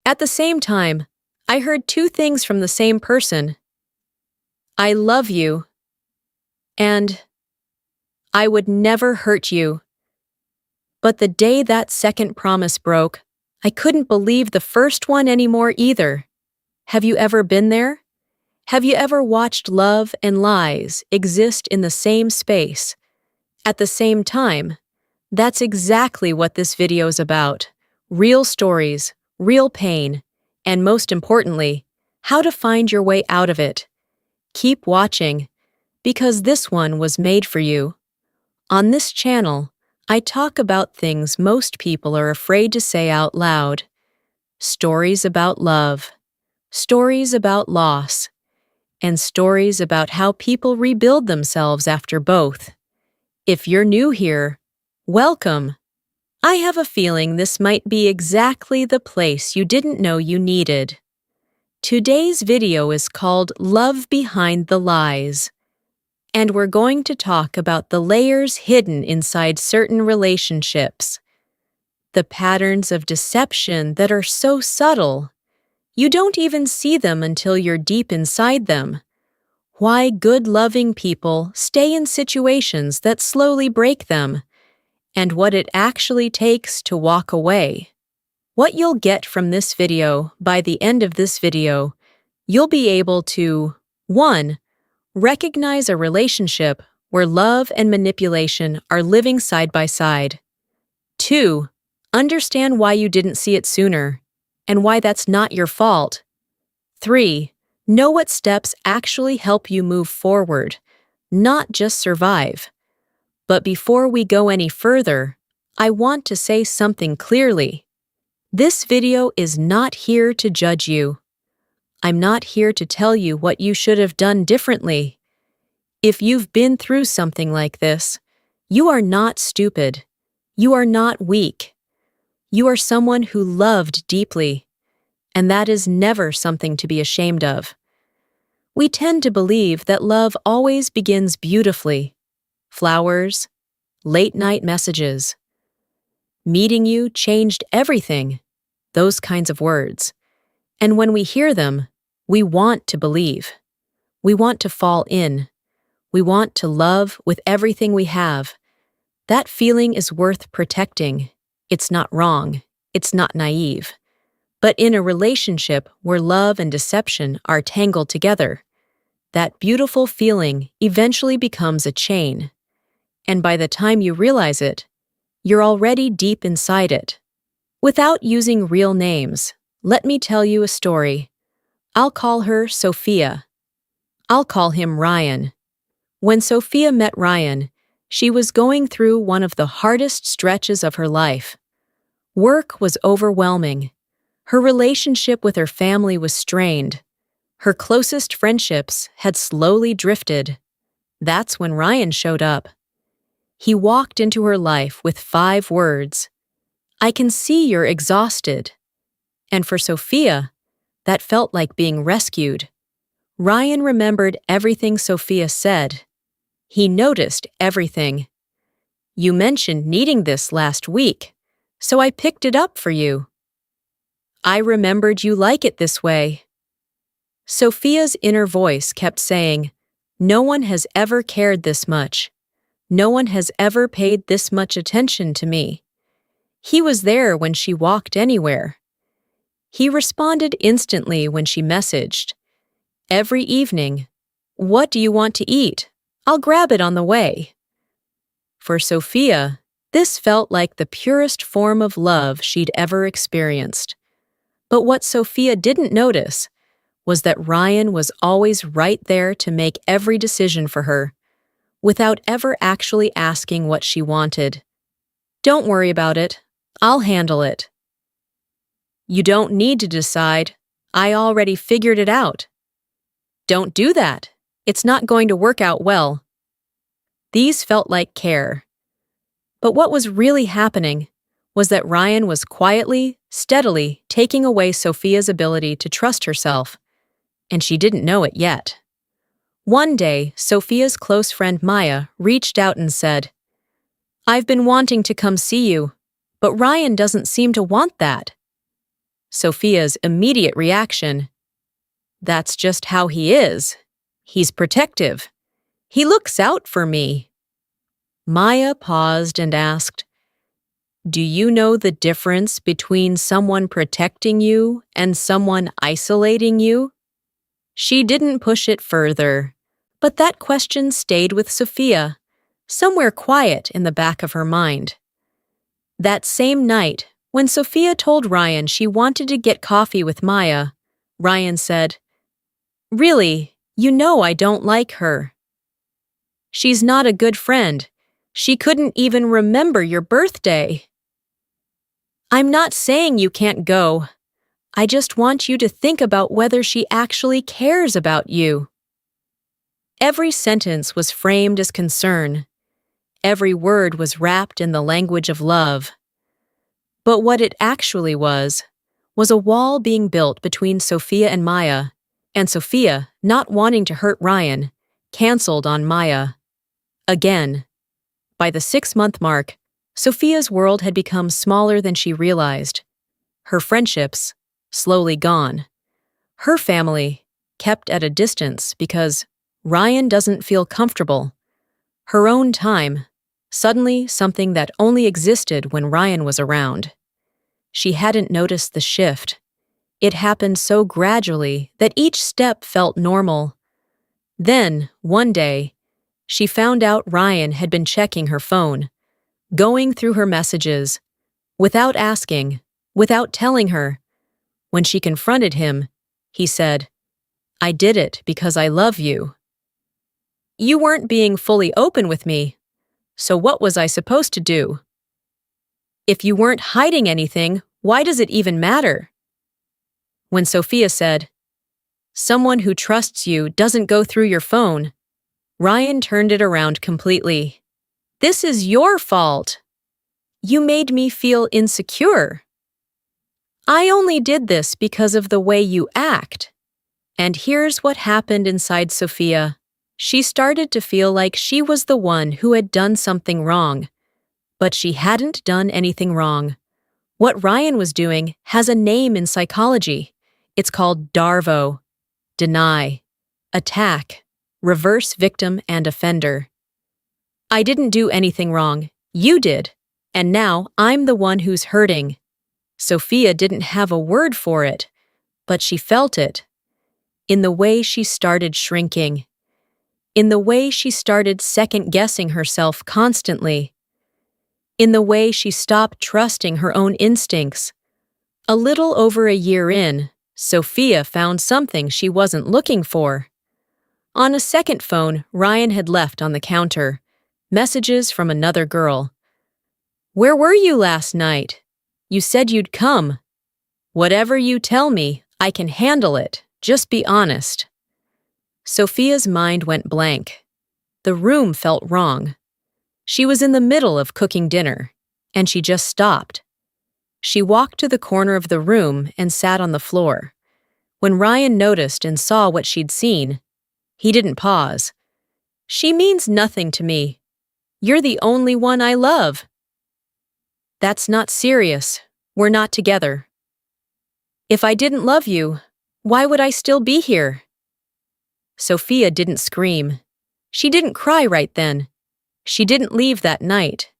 At the same time, I heard two things from the same person. I love you, and I would never hurt you. But the day that second promise broke, I couldn't believe the first one anymore either. Have you ever been there? Have you ever watched love and lies exist in the same space? At the same time, that's exactly what this video is about. Real stories, real pain, and most importantly, how to find your way out of it. Keep watching, because this one was made for you. On this channel, I talk about things most people are afraid to say out loud. Stories about love, stories about loss, and stories about how people rebuild themselves after both. If you're new here, welcome. I have a feeling this might be exactly the place you didn't know you needed. Today's video is called Love Behind the Lies, and we're going to talk about the layers hidden inside certain relationships. The patterns of deception that are so subtle, you don't even see them until you're deep inside them. Why good loving people stay in situations that slowly break them, and what it actually takes to walk away. What you'll get from this video, by the end of this video, you'll be able to 1. Recognize a relationship where love and manipulation are living side by side. 2. Understand why you didn't see it sooner, and why that's not your fault. 3. Know what steps actually help you move forward, not just survive. But before we go any further, I want to say something clearly. This video is not here to judge you. I'm not here to tell you what you should have done differently. If you've been through something like this, you are not stupid. You are not weak. You are someone who loved deeply, and that is never something to be ashamed of. We tend to believe that love always begins beautifully. Flowers, late-night messages. Meeting you changed everything. Those kinds of words. And when we hear them, we want to believe. We want to fall in. We want to love with everything we have. That feeling is worth protecting. It's not wrong. It's not naive. But in a relationship where love and deception are tangled together, that beautiful feeling eventually becomes a chain. And by the time you realize it, you're already deep inside it. Without using real names, let me tell you a story. I'll call her Sophia. I'll call him Ryan. When Sophia met Ryan, she was going through one of the hardest stretches of her life. Work was overwhelming. Her relationship with her family was strained. Her closest friendships had slowly drifted. That's when Ryan showed up. He walked into her life with 5 words. I can see you're exhausted. And for Sophia, that felt like being rescued. Ryan remembered everything Sophia said. He noticed everything. You mentioned needing this last week, so I picked it up for you. I remembered you like it this way. Sophia's inner voice kept saying, no one has ever cared this much. No one has ever paid this much attention to me. He was there when she walked anywhere. He responded instantly when she messaged. Every evening, what do you want to eat? I'll grab it on the way. For Sophia, this felt like the purest form of love she'd ever experienced. But what Sophia didn't notice was that Ryan was always right there to make every decision for her, without ever actually asking what she wanted. Don't worry about it. I'll handle it. You don't need to decide. I already figured it out. Don't do that. It's not going to work out well. These felt like care. But what was really happening was that Ryan was quietly, steadily taking away Sophia's ability to trust herself, and she didn't know it yet. One day, Sophia's close friend Maya reached out and said, I've been wanting to come see you, but Ryan doesn't seem to want that. Sophia's immediate reaction: "That's just how he is. He's protective. He looks out for me." Maya paused and asked, "Do you know the difference between someone protecting you and someone isolating you?" She didn't push it further, but that question stayed with Sophia, somewhere quiet in the back of her mind. That same night, when Sophia told Ryan she wanted to get coffee with Maya, Ryan said, "Really, you know I don't like her. She's not a good friend. She couldn't even remember your birthday." "I'm not saying you can't go. I just want you to think about whether she actually cares about you." Every sentence was framed as concern. Every word was wrapped in the language of love. But what it actually was a wall being built between Sophia and Maya, and Sophia, not wanting to hurt Ryan, canceled on Maya. Again. By the 6-month mark, Sophia's world had become smaller than she realized. Her friendships, slowly gone. Her family, kept at a distance because Ryan doesn't feel comfortable. Her own time, suddenly something that only existed when Ryan was around. She hadn't noticed the shift. It happened so gradually that each step felt normal. Then, one day, she found out Ryan had been checking her phone, going through her messages, without asking, without telling her. When she confronted him, he said, "I did it because I love you." "You weren't being fully open with me, so what was I supposed to do?" "If you weren't hiding anything, why does it even matter?" When Sophia said, "Someone who trusts you doesn't go through your phone," Ryan turned it around completely. "This is your fault. You made me feel insecure. I only did this because of the way you act." And here's what happened inside Sophia. She started to feel like she was the one who had done something wrong. But she hadn't done anything wrong. What Ryan was doing has a name in psychology. It's called DARVO. Deny. Attack. Reverse victim and offender. "I didn't do anything wrong. You did. And now I'm the one who's hurting." Sophia didn't have a word for it, but she felt it. In the way she started shrinking. In the way she started second-guessing herself constantly. In the way she stopped trusting her own instincts. A little over a year in, Sophia found something she wasn't looking for. On a second phone Ryan had left on the counter, messages from another girl. "Where were you last night? You said you'd come. Whatever you tell me, I can handle it. Just be honest." Sophia's mind went blank. The room felt wrong. She was in the middle of cooking dinner, and she just stopped. She walked to the corner of the room and sat on the floor. When Ryan noticed and saw what she'd seen, he didn't pause. "She means nothing to me. You're the only one I love." "That's not serious. We're not together." "If I didn't love you, why would I still be here?" Sophia didn't scream. She didn't cry right then. She didn't leave that night.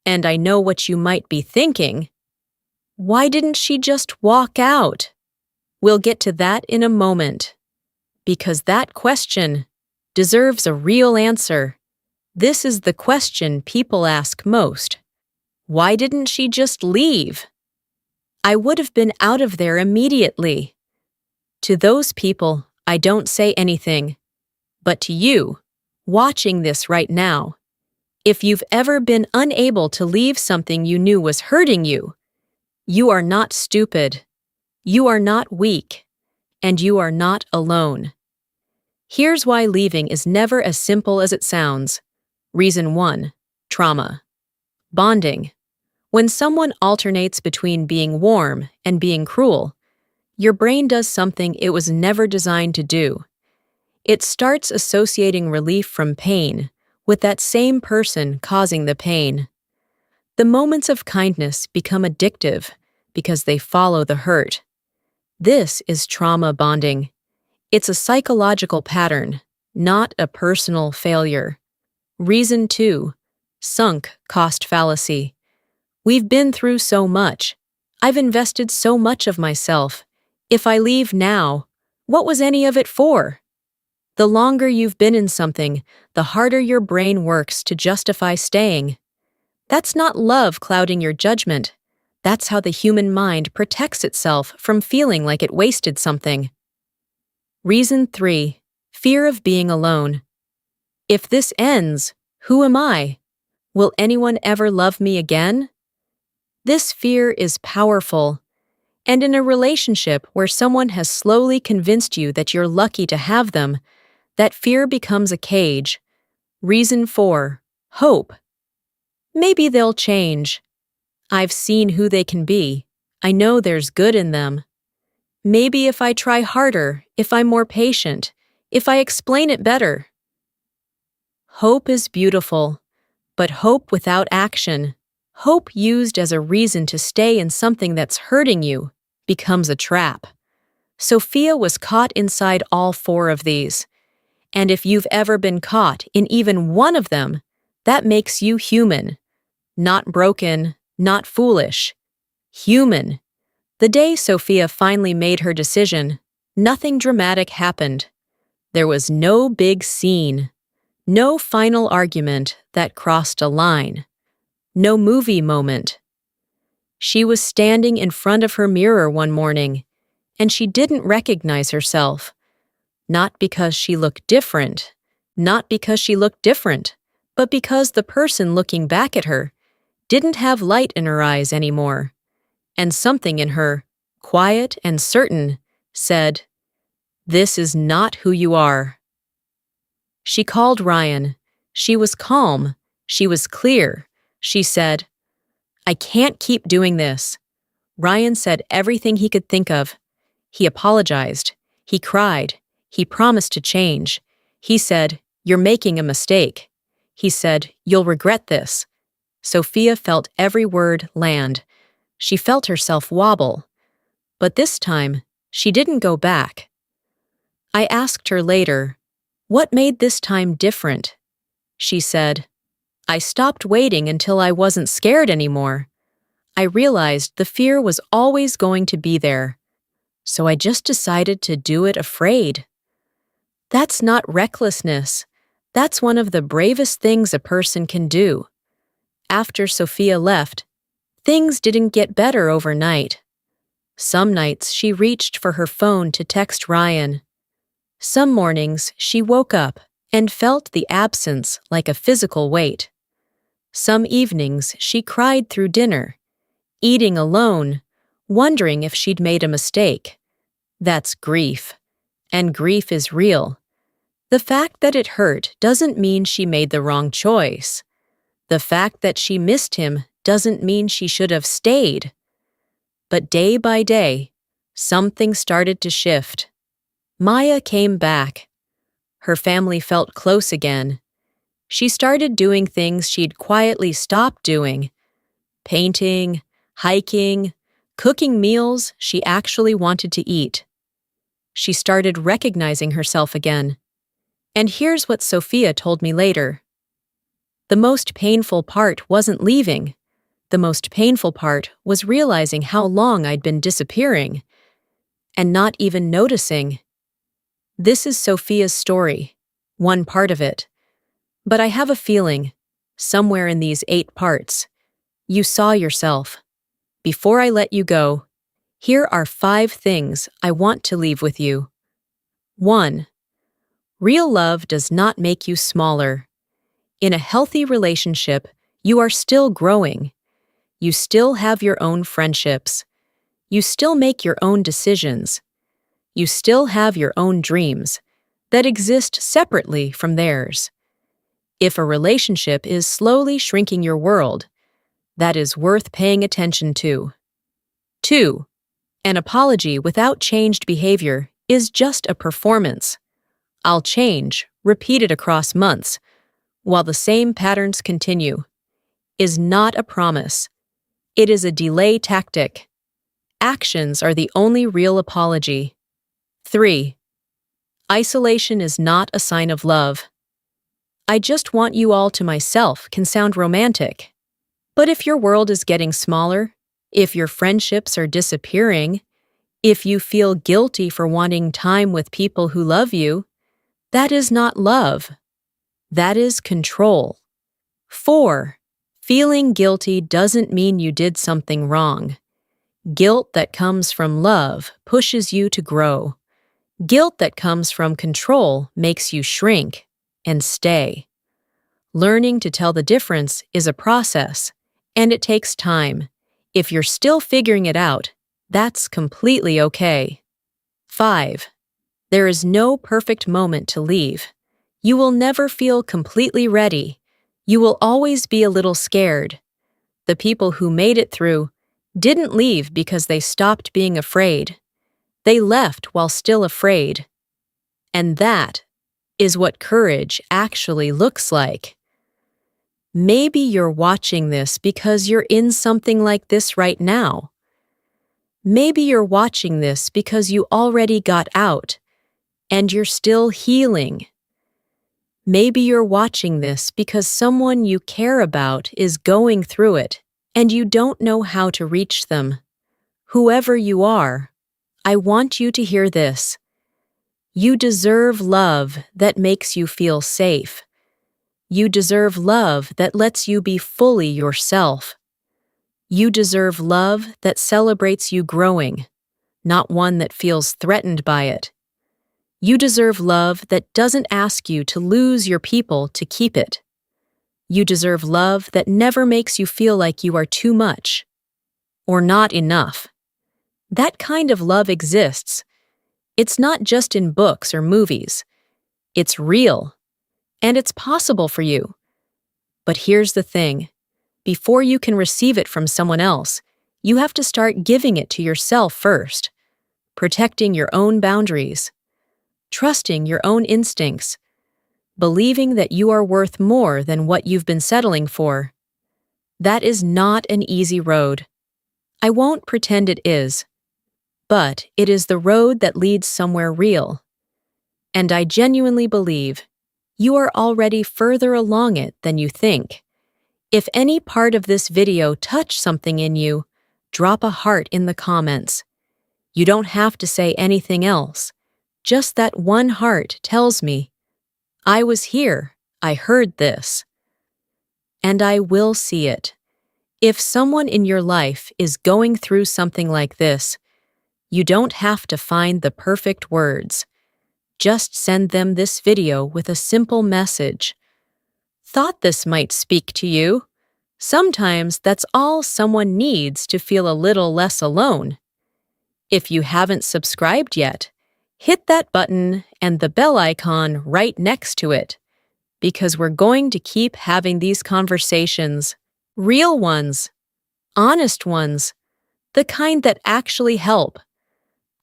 And I know what you might be thinking. Why didn't she just walk out? We'll get to that in a moment. Because that question deserves a real answer. This is the question people ask most. Why didn't she just leave? I would have been out of there immediately. To those people, I don't say anything. But to you, watching this right now, if you've ever been unable to leave something you knew was hurting you, you are not stupid. You are not weak. And you are not alone. Here's why leaving is never as simple as it sounds. Reason 1. Trauma. Bonding. When someone alternates between being warm and being cruel, your brain does something it was never designed to do. It starts associating relief from pain with that same person causing the pain. The moments of kindness become addictive because they follow the hurt. This is trauma bonding. It's a psychological pattern, not a personal failure. Reason 2. Sunk cost fallacy. We've been through so much. I've invested so much of myself. If I leave now, what was any of it for? The longer you've been in something, the harder your brain works to justify staying. That's not love clouding your judgment. That's how the human mind protects itself from feeling like it wasted something. Reason 3. Fear of being alone. If this ends, who am I? Will anyone ever love me again? This fear is powerful. And in a relationship where someone has slowly convinced you that you're lucky to have them, that fear becomes a cage. Reason 4. Hope. Maybe they'll change. I've seen who they can be. I know there's good in them. Maybe if I try harder, if I'm more patient, if I explain it better. Hope is beautiful, but hope without action, hope used as a reason to stay in something that's hurting you, becomes a trap. Sophia was caught inside all 4 of these. And if you've ever been caught in even one of them, that makes you human. Not broken, not foolish. Human. The day Sophia finally made her decision, nothing dramatic happened. There was no big scene. No final argument that crossed a line. No movie moment. She was standing in front of her mirror one morning, and she didn't recognize herself. Not because she looked different, but because the person looking back at her didn't have light in her eyes anymore. And something in her, quiet and certain, said, "This is not who you are." She called Ryan. She was calm. She was clear. She said, "I can't keep doing this." Ryan said everything he could think of. He apologized. He cried. He promised to change. He said, "You're making a mistake." He said, "You'll regret this." Sophia felt every word land. She felt herself wobble. But this time, she didn't go back. I asked her later, "What made this time different?" She said, "I stopped waiting until I wasn't scared anymore. I realized the fear was always going to be there. So I just decided to do it afraid." That's not recklessness. That's one of the bravest things a person can do. After Sophia left, things didn't get better overnight. Some nights she reached for her phone to text Ryan. Some mornings she woke up and felt the absence like a physical weight. Some evenings she cried through dinner, eating alone, wondering if she'd made a mistake. That's grief. And grief is real. The fact that it hurt doesn't mean she made the wrong choice. The fact that she missed him doesn't mean she should have stayed. But day by day, something started to shift. Maya came back. Her family felt close again. She started doing things she'd quietly stopped doing. Painting, hiking, cooking meals she actually wanted to eat. She started recognizing herself again. And here's what Sophia told me later. The most painful part wasn't leaving. The most painful part was realizing how long I'd been disappearing and not even noticing. This is Sophia's story, one part of it. But I have a feeling, somewhere in these 8 parts, you saw yourself. Before I let you go, here are 5 things I want to leave with you. 1. Real love does not make you smaller. In a healthy relationship, you are still growing. You still have your own friendships. You still make your own decisions. You still have your own dreams that exist separately from theirs. If a relationship is slowly shrinking your world, that is worth paying attention to. 2. An apology without changed behavior is just a performance. I'll change, repeated across months, while the same patterns continue, is not a promise. It is a delay tactic. actions are the only real apology. 3. Isolation is not a sign of love. I just want you all to myself can sound romantic. But if your world is getting smaller, if your friendships are disappearing, if you feel guilty for wanting time with people who love you, that is not love. That is control. 4. Feeling guilty doesn't mean you did something wrong. Guilt that comes from love pushes you to grow. Guilt that comes from control makes you shrink and stay. Learning to tell the difference is a process, and it takes time. If you're still figuring it out, that's completely okay. 5. There is no perfect moment to leave. You will never feel completely ready. You will always be a little scared. The people who made it through didn't leave because they stopped being afraid. They left while still afraid. And that is what courage actually looks like. Maybe you're watching this because you're in something like this right now. Maybe you're watching this because you already got out and you're still healing. Maybe you're watching this because someone you care about is going through it and you don't know how to reach them. Whoever you are, I want you to hear this. You deserve love that makes you feel safe. You deserve love that lets you be fully yourself. You deserve love that celebrates you growing, not one that feels threatened by it. You deserve love that doesn't ask you to lose your people to keep it. You deserve love that never makes you feel like you are too much or not enough. That kind of love exists. It's not just in books or movies. It's real, and it's possible for you. But here's the thing. Before you can receive it from someone else, you have to start giving it to yourself first, protecting your own boundaries, trusting your own instincts, believing that you are worth more than what you've been settling for. That is not an easy road. I won't pretend it is, but it is the road that leads somewhere real. And I genuinely believe you are already further along it than you think. If any part of this video touched something in you, drop a heart in the comments. You don't have to say anything else. Just that one heart tells me, I was here, I heard this. And I will see it. If someone in your life is going through something like this, you don't have to find the perfect words. Just send them this video with a simple message. Thought this might speak to you. Sometimes that's all someone needs to feel a little less alone. If you haven't subscribed yet, hit that button and the bell icon right next to it, because we're going to keep having these conversations, real ones, honest ones, the kind that actually help.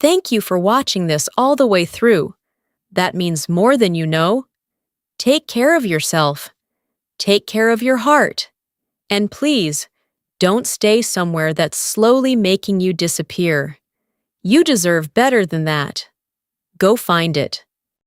Thank you for watching this all the way through. That means more than you know. Take care of yourself. Take care of your heart. And please, don't stay somewhere that's slowly making you disappear. You deserve better than that. Go find it.